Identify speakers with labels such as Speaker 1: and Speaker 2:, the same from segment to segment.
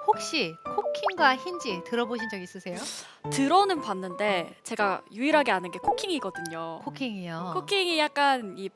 Speaker 1: 혹시 코킹과 힌지 들어보신 적 있으세요?
Speaker 2: 들어는 봤는데 제가 유일하게 아는 게 코킹이거든요.
Speaker 1: 코킹이요.
Speaker 2: 코킹이 약간 이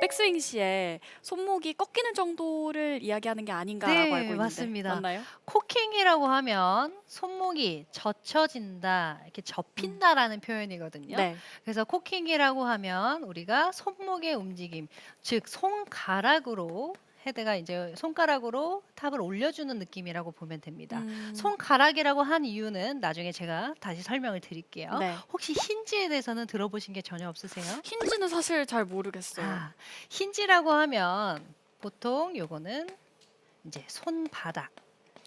Speaker 2: 백스윙 시에 손목이 꺾이는 정도를 이야기하는 게 아닌가라고
Speaker 1: 네,
Speaker 2: 알고 있는데
Speaker 1: 맞습니다.
Speaker 2: 맞나요?
Speaker 1: 코킹이라고 하면 손목이 젖혀진다, 이렇게
Speaker 2: 음.
Speaker 1: 접힌다라는 표현이거든요.
Speaker 2: 네.
Speaker 1: 그래서 코킹이라고 하면 우리가 손목의 움직임, 즉 손가락으로 헤드가 이제 손가락으로 탑을 올려주는 느낌이라고 보면 됩니다.
Speaker 2: 음.
Speaker 1: 손가락이라고 한 이유는 나중에 제가 다시 설명을 드릴게요.
Speaker 2: 네.
Speaker 1: 혹시 힌지에 대해서는 들어보신 게 전혀 없으세요?
Speaker 2: 힌지는 사실 잘 모르겠어요.
Speaker 1: 아, 힌지라고 하면 보통 요거는 이제 손바닥,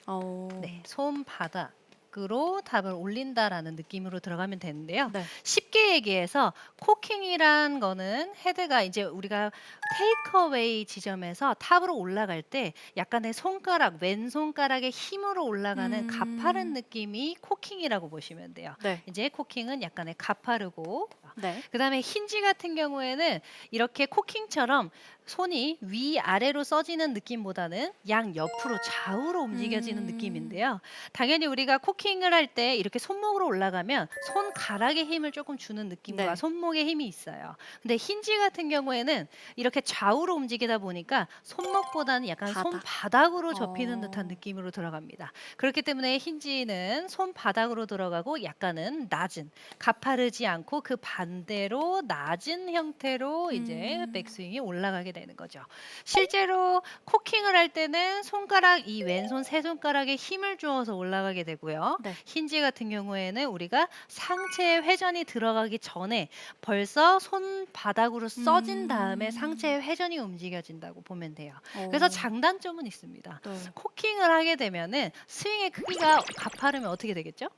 Speaker 2: 어.
Speaker 1: 네, 손바닥으로 탑을 올린다라는 느낌으로 들어가면 되는데요.
Speaker 2: 네.
Speaker 1: 쉽게 얘기해서 코킹이란 거는 헤드가 이제 우리가 테이크어웨이 지점에서 탑으로 올라갈 때 약간의 손가락, 왼손가락의 힘으로 올라가는 가파른
Speaker 2: 음.
Speaker 1: 느낌이 코킹이라고 보시면 돼요.
Speaker 2: 네.
Speaker 1: 이제 코킹은 약간의 가파르고
Speaker 2: 네.
Speaker 1: 그다음에 힌지 같은 경우에는 이렇게 코킹처럼 손이 위아래로 써지는 느낌보다는 양옆으로 좌우로 움직여지는
Speaker 2: 음.
Speaker 1: 느낌인데요. 당연히 우리가 코킹을 할 때 이렇게 손목으로 올라가면 손가락에 힘을 조금 주는 느낌과
Speaker 2: 네.
Speaker 1: 손목에 힘이 있어요. 근데 힌지 같은 경우에는 이렇게 좌우로 움직이다 보니까 손목보다는 약간
Speaker 2: 바닥.
Speaker 1: 손바닥으로 접히는 듯한
Speaker 2: 어.
Speaker 1: 느낌으로 들어갑니다. 그렇기 때문에 힌지는 손바닥으로 들어가고 약간은 낮은 가파르지 않고 그 반대로 낮은 형태로 이제
Speaker 2: 음.
Speaker 1: 백스윙이 올라가게 되는 거죠. 실제로 코킹을 할 때는 손가락 이 왼손 세 손가락에 힘을 주어서 올라가게 되고요.
Speaker 2: 네.
Speaker 1: 힌지 같은 경우에는 우리가 상체 회전이 들어가기 전에 벌써 손바닥으로 써진 다음에 상체
Speaker 2: 음.
Speaker 1: 회전이 움직여진다고 보면 돼요. 그래서
Speaker 2: 어.
Speaker 1: 장단점은 있습니다.
Speaker 2: 네.
Speaker 1: 코킹을 하게 되면은 스윙의 크기가 가파르면 어떻게 되겠죠?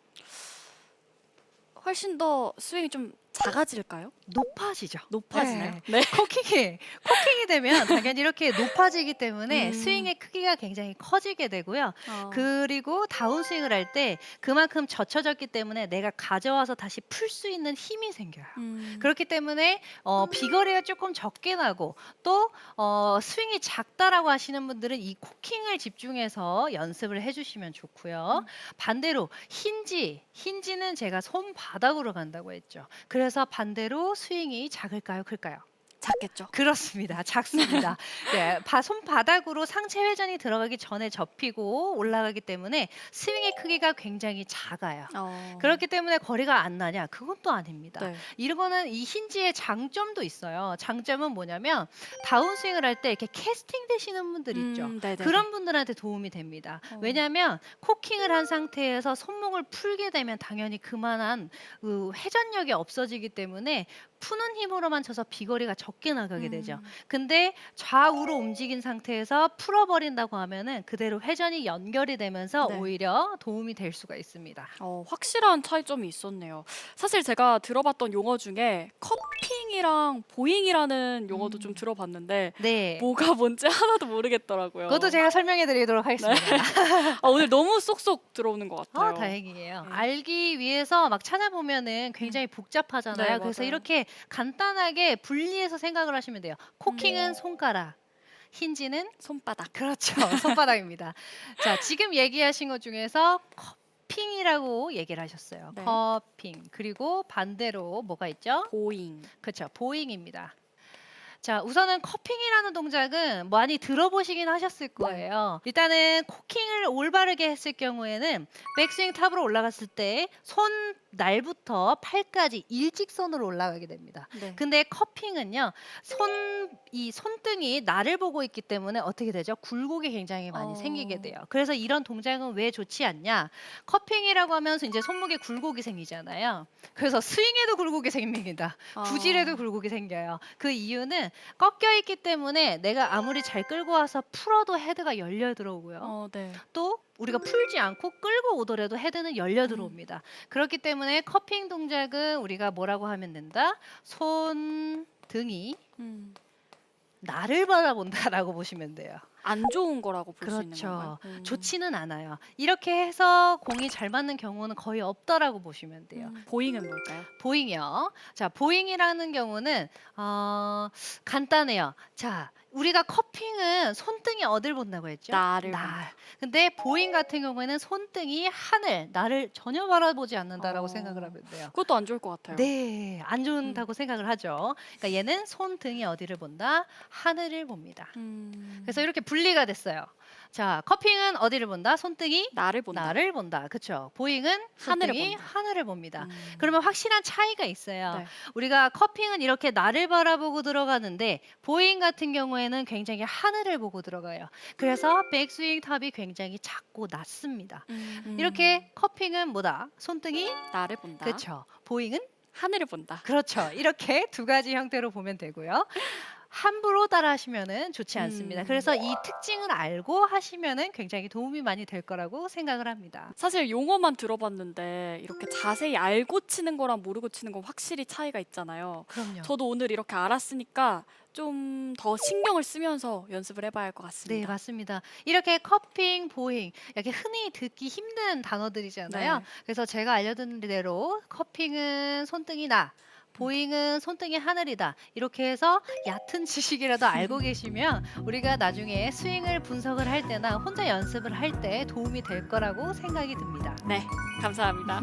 Speaker 2: 훨씬 더 스윙이 좀 작아질까요?
Speaker 1: 높아지죠.
Speaker 2: 높아지나요?
Speaker 1: 네.
Speaker 2: 네.
Speaker 1: 코킹이 되면 당연히 이렇게 높아지기 때문에
Speaker 2: 음.
Speaker 1: 스윙의 크기가 굉장히 커지게 되고요.
Speaker 2: 어.
Speaker 1: 그리고 다운스윙을 할 때 그만큼 젖혀졌기 때문에 내가 가져와서 다시 풀 수 있는 힘이 생겨요.
Speaker 2: 음.
Speaker 1: 그렇기 때문에 비거리가 조금 적게 나고 또 스윙이 작다라고 하시는 분들은 이 코킹을 집중해서 연습을 해 주시면 좋고요.
Speaker 2: 음.
Speaker 1: 반대로 힌지는 제가 손바닥으로 간다고 했죠. 그래서 반대로 스윙이 작을까요? 클까요?
Speaker 2: 작겠죠.
Speaker 1: 그렇습니다. 작습니다. 네. 손바닥으로 상체 회전이 들어가기 전에 접히고 올라가기 때문에 스윙의 크기가 굉장히 작아요.
Speaker 2: 어.
Speaker 1: 그렇기 때문에 거리가 안 나냐? 그건 또 아닙니다.
Speaker 2: 네.
Speaker 1: 이거는 이 힌지의 장점도 있어요. 장점은 뭐냐면 다운스윙을 할 때 이렇게 캐스팅 되시는 분들 있죠.
Speaker 2: 네네네.
Speaker 1: 그런 분들한테 도움이 됩니다.
Speaker 2: 어.
Speaker 1: 왜냐하면 코킹을 한 상태에서 손목을 풀게 되면 당연히 그만한 회전력이 없어지기 때문에 푸는 힘으로만 쳐서 비거리가 적게 나가게 되죠.
Speaker 2: 음.
Speaker 1: 근데 좌우로 움직인 상태에서 풀어버린다고 하면은 그대로 회전이 연결이 되면서
Speaker 2: 네.
Speaker 1: 오히려 도움이 될 수가 있습니다.
Speaker 2: 확실한 차이점이 있었네요. 사실 제가 들어봤던 용어 중에 커핑이랑 보잉이라는 용어도 좀
Speaker 1: 음.
Speaker 2: 들어봤는데
Speaker 1: 네.
Speaker 2: 뭐가 뭔지 하나도
Speaker 1: 그것도
Speaker 2: 모르겠더라고요.
Speaker 1: 제가 설명해 드리도록
Speaker 2: 네.
Speaker 1: 하겠습니다.
Speaker 2: 오늘 너무 쏙쏙 들어오는 것 같아요.
Speaker 1: 다행이에요.
Speaker 2: 네.
Speaker 1: 알기 위해서 막 찾아보면은
Speaker 2: 음.
Speaker 1: 굉장히
Speaker 2: 네,
Speaker 1: 복잡하잖아요. 그래서
Speaker 2: 맞아요.
Speaker 1: 이렇게 간단하게 분리해서 생각을 하시면 돼요. 코킹은
Speaker 2: 음.
Speaker 1: 손가락, 힌지는
Speaker 2: 손바닥.
Speaker 1: 그렇죠. 손바닥입니다. 자, 지금 얘기하신 것 중에서 커핑이라고 얘기를 하셨어요.
Speaker 2: 네.
Speaker 1: 커핑. 그리고 반대로 뭐가 있죠?
Speaker 2: 보잉.
Speaker 1: 그렇죠. 보잉입니다. 자, 우선은 커핑이라는 동작은 많이 들어보시긴 하셨을
Speaker 2: 네.
Speaker 1: 거예요. 일단은 코킹을 올바르게 했을 경우에는 백스윙 탑으로 올라갔을 때 손 날부터 팔까지 일직선으로 올라가게 됩니다.
Speaker 2: 네.
Speaker 1: 근데 커핑은요, 이 손등이 나를 보고 있기 때문에 어떻게 되죠? 굴곡이 굉장히 많이 생기게
Speaker 2: 어.
Speaker 1: 돼요. 그래서 이런 동작은 왜 좋지 않냐? 커핑이라고 하면서 이제 손목에 굴곡이 생기잖아요. 그래서 스윙에도 굴곡이 생깁니다. 구질에도
Speaker 2: 아.
Speaker 1: 굴곡이 생겨요. 그 이유는 꺾여 있기 때문에 내가 아무리 잘 끌고 와서 풀어도 헤드가 열려 들어오고요.
Speaker 2: 네.
Speaker 1: 또 우리가 풀지 않고 끌고 오더라도 헤드는 열려
Speaker 2: 음.
Speaker 1: 들어옵니다. 그렇기 때문에 커핑 동작은 우리가 뭐라고 하면 된다? 손등이
Speaker 2: 음.
Speaker 1: 나를 바라본다라고 보시면 돼요.
Speaker 2: 안 좋은 거라고 볼 수 있는 건가요?
Speaker 1: 그렇죠. 좋지는 않아요. 이렇게 해서 공이 잘 맞는 경우는 거의 없다라고 보시면 돼요.
Speaker 2: 보잉은 뭘까요?
Speaker 1: 보잉이요. 자, 보잉이라는 경우는 간단해요. 자, 우리가 커핑은 손등이 어딜 본다고 했죠?
Speaker 2: 나를
Speaker 1: 날. 근데 보잉 같은 경우에는 손등이 하늘, 나를 전혀 바라보지 않는다라고 생각을
Speaker 2: 어.
Speaker 1: 하면 돼요.
Speaker 2: 그것도 안 좋을 것 같아요.
Speaker 1: 네. 안
Speaker 2: 음.
Speaker 1: 좋다고 생각을 하죠. 그러니까 얘는 손등이 어디를 본다? 하늘을 봅니다. 그래서 이렇게 분리가 됐어요. 자, 커핑은 어디를 본다? 손등이
Speaker 2: 나를 본다.
Speaker 1: 나를 본다. 그쵸? 보잉은
Speaker 2: 하늘을
Speaker 1: 손등이
Speaker 2: 본다.
Speaker 1: 하늘을 봅니다.
Speaker 2: 음.
Speaker 1: 그러면 확실한 차이가 있어요.
Speaker 2: 네.
Speaker 1: 우리가 커핑은 이렇게 나를 바라보고 들어가는데 보잉 같은 경우에는 굉장히 하늘을 보고 들어가요. 그래서 백스윙 탑이 굉장히 작고 낮습니다. 이렇게 커핑은 뭐다? 손등이
Speaker 2: 나를 본다.
Speaker 1: 그쵸? 보잉은
Speaker 2: 하늘을 본다.
Speaker 1: 그렇죠. 이렇게 두 가지 형태로 보면 되고요. 함부로 따라하시면은 좋지 않습니다.
Speaker 2: 음.
Speaker 1: 그래서 이 특징을 알고 하시면은 굉장히 도움이 많이 될 거라고 생각을 합니다.
Speaker 2: 사실 용어만 들어봤는데 이렇게 자세히 알고 치는 거랑 모르고 치는 건 확실히 차이가 있잖아요.
Speaker 1: 그럼요.
Speaker 2: 저도 오늘 이렇게 알았으니까 좀 더 신경을 쓰면서 연습을 해봐야 할 것
Speaker 1: 네,
Speaker 2: 같습니다.
Speaker 1: 맞습니다. 이렇게 커핑, 보잉 이렇게 흔히 듣기 힘든 단어들이잖아요.
Speaker 2: 네.
Speaker 1: 그래서 제가 알려드린 대로 커핑은 손등이 나, 보잉은 손등이 하늘이다. 이렇게 해서 얕은 지식이라도 알고 계시면 우리가 나중에 스윙을 분석을 할 때나 혼자 연습을 할 때 도움이 될 거라고 생각이 듭니다.
Speaker 2: 네, 감사합니다.